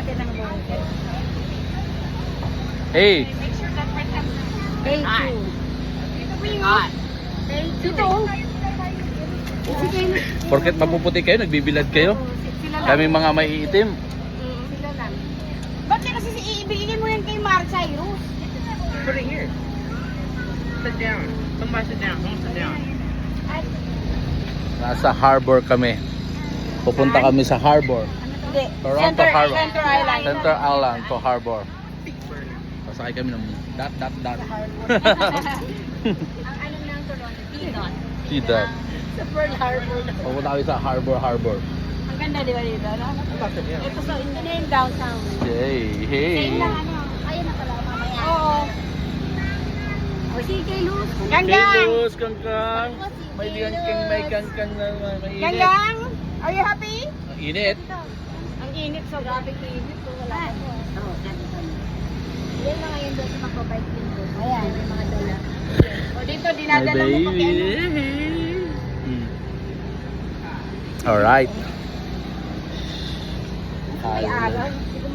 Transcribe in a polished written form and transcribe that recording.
natin ang bunker. Hey! Thank you. Dito. Porket mapuputi kayo, nagbibilad kayo. Sila lang. Kami mga maiitim. Sila lang. Ba't kasi ibigay mo yan kay Mar Cyrus? Put it here. Sit down. Somebody sit down. Don't sit down. Nasa harbor kami. Pupunta kami sa harbor. Hindi. Toronto Harbor. Center Island. Center Island to harbor. Pasakay kami ng dot. Ang ano ng Toronto? T-Dot. T-Dot. Sa Pearl Harbor. Pupunta kami sa harbor. Ang ganda, di ba dito? No? Ito sa hindi yung downtown. Yay! Hey! Same lang ano. Ayun na pala mamaya. Oo. O sige, Luz. Kangkang! Kangkang! May kangkang na mainit. Ganggang! Are you happy? Ang init. Ang init, so grabe init. So wala na po. Yan mga yun doon sa magpapayt din doon. Ayan, yung mga dola. O dito, My dinadala mo pag ano. Alright. Ay, araw. Hindi ko